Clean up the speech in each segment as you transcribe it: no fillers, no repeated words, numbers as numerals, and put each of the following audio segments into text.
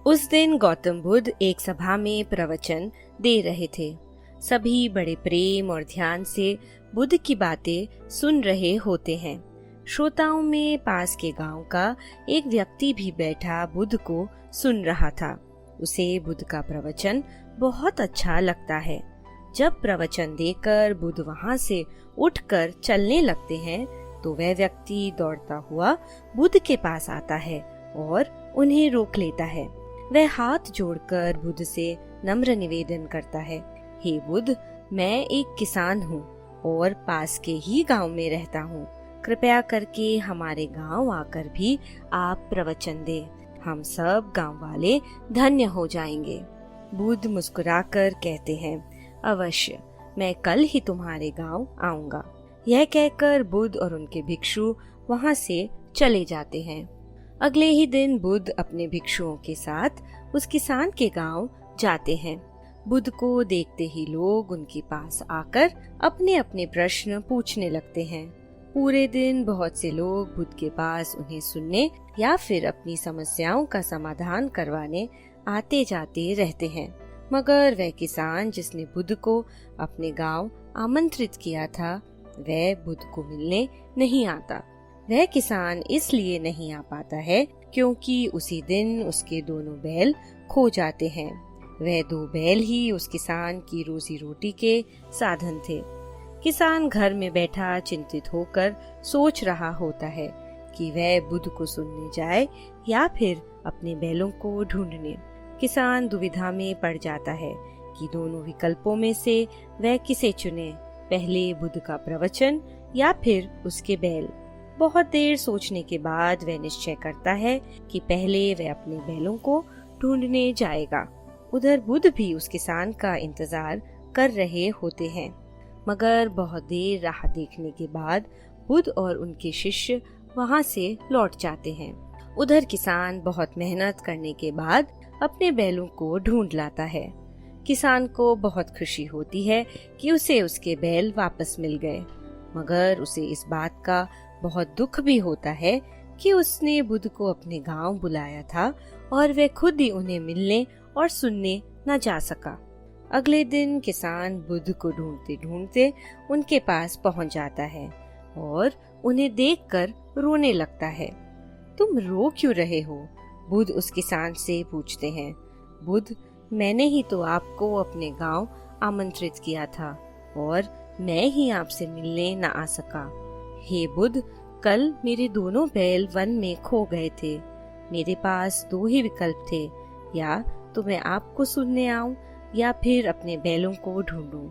उस दिन गौतम बुद्ध एक सभा में प्रवचन दे रहे थे। सभी बड़े प्रेम और ध्यान से बुद्ध की बातें सुन रहे होते हैं। श्रोताओं में पास के गांव का एक व्यक्ति भी बैठा बुद्ध को सुन रहा था। उसे बुद्ध का प्रवचन बहुत अच्छा लगता है। जब प्रवचन देकर बुद्ध वहां से उठकर चलने लगते हैं तो वह व्यक्ति दौड़ता हुआ बुद्ध के पास आता है और उन्हें रोक लेता है। वह हाथ जोड़कर बुद्ध से नम्र निवेदन करता है, हे बुद्ध, मैं एक किसान हूँ और पास के ही गांव में रहता हूँ। कृपया करके हमारे गांव आकर भी आप प्रवचन दें। हम सब गांव वाले धन्य हो जाएंगे। बुद्ध मुस्कुराकर कहते हैं, अवश्य, मैं कल ही तुम्हारे गांव आऊंगा। यह कहकर बुद्ध और उनके भिक्षु वहां से चले जाते हैं। अगले ही दिन बुद्ध अपने भिक्षुओं के साथ उस किसान के गांव जाते हैं। बुद्ध को देखते ही लोग उनके पास आकर अपने अपने प्रश्न पूछने लगते हैं। पूरे दिन बहुत से लोग बुद्ध के पास उन्हें सुनने या फिर अपनी समस्याओं का समाधान करवाने आते जाते रहते हैं। मगर वह किसान जिसने बुद्ध को अपने गांव आमंत्रित किया था, वह बुद्ध को मिलने नहीं आता। वह किसान इसलिए नहीं आ पाता है क्योंकि उसी दिन उसके दोनों बैल खो जाते हैं। वह 2 बैल ही उस किसान की रोजी रोटी के साधन थे। किसान घर में बैठा चिंतित होकर सोच रहा होता है कि वह बुद्ध को सुनने जाए या फिर अपने बैलों को ढूंढने। किसान दुविधा में पड़ जाता है कि दोनों विकल्पों में से वह किसे चुने, पहले बुद्ध का प्रवचन या फिर उसके बैल। बहुत देर सोचने के बाद वह निश्चय करता है कि पहले वह अपने बैलों को ढूंढने जाएगा। उधर बुद्ध भी उस किसान का इंतजार कर रहे होते हैं। मगर बहुत देर राह देखने के बाद बुद्ध और उनके शिष्य वहां से लौट जाते हैं। उधर किसान बहुत मेहनत करने के बाद अपने बैलों को ढूंढ लाता है। किसान को बहुत खुशी होती है कि उसे उसके बैल वापस मिल गए, मगर उसे इस बात का बहुत दुख भी होता है कि उसने बुद्ध को अपने गांव बुलाया था और वह खुद ही उन्हें मिलने और सुनने न जा सका। अगले दिन किसान बुद्ध को ढूंढते ढूंढते उनके पास पहुंच जाता है और उन्हें देखकर रोने लगता है। तुम रो क्यों रहे हो? बुद्ध उस किसान से पूछते हैं। बुद्ध, मैंने ही तो आपको अपने गांव आमंत्रित किया था और मैं ही आपसे मिलने न आ सका। हे बुद्ध, कल मेरे दोनों बैल वन में खो गए थे। मेरे पास 2 ही विकल्प थे, या तो मैं आपको सुनने आऊं या फिर अपने बैलों को ढूंढूं।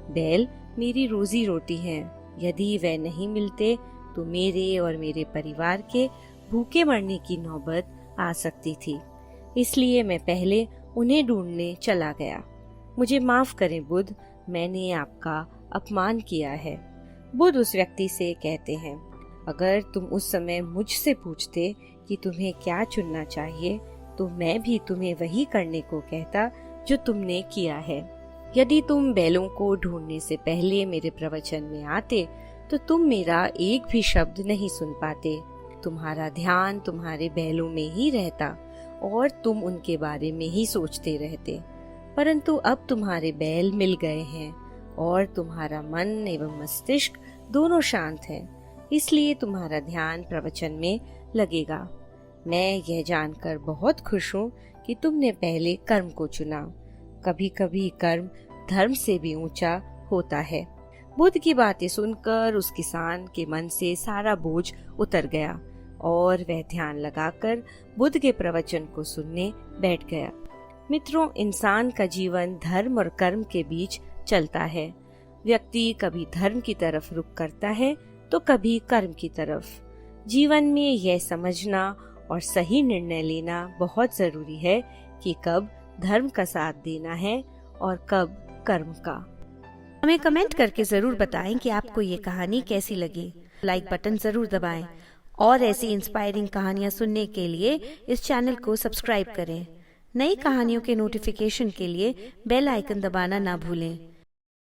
बैल मेरी रोजी रोटी हैं। यदि वे नहीं मिलते तो मेरे और मेरे परिवार के भूखे मरने की नौबत आ सकती थी। इसलिए मैं पहले उन्हें ढूंढने चला गया। मुझे माफ करें बुद्ध, मैंने आपका अपमान किया है। बुद्ध उस व्यक्ति से कहते हैं, अगर तुम उस समय मुझसे पूछते कि तुम्हें क्या चुनना चाहिए तो मैं भी तुम्हें वही करने को कहता जो तुमने किया है। यदि तुम बैलों को ढूंढने से पहले मेरे प्रवचन में आते तो तुम मेरा एक भी शब्द नहीं सुन पाते। तुम्हारा ध्यान तुम्हारे बैलों में ही रहता और तुम उनके बारे में ही सोचते रहते। परंतु अब तुम्हारे बैल मिल गए हैं और तुम्हारा मन एवं मस्तिष्क दोनों शांत है, इसलिए तुम्हारा ध्यान प्रवचन में लगेगा। मैं यह जानकर बहुत खुश हूँ कि तुमने पहले कर्म को चुना। कभी कभी कर्म धर्म से भी ऊंचा होता है। बुद्ध की बातें सुनकर उस किसान के मन से सारा बोझ उतर गया और वह ध्यान लगाकर बुद्ध के प्रवचन को सुनने बैठ गया। मित्रों, इंसान का जीवन धर्म और कर्म के बीच चलता है। व्यक्ति कभी धर्म की तरफ रुख करता है तो कभी कर्म की तरफ। जीवन में यह समझना और सही निर्णय लेना बहुत जरूरी है कि कब धर्म का साथ देना है और कब कर्म का। हमें कमेंट करके जरूर बताएं कि आपको ये कहानी कैसी लगी। लाइक बटन जरूर दबाएं और ऐसी इंस्पायरिंग कहानियाँ सुनने के लिए इस चैनल को सब्सक्राइब करें। नई कहानियों के नोटिफिकेशन के लिए बेल आइकन दबाना ना भूलें।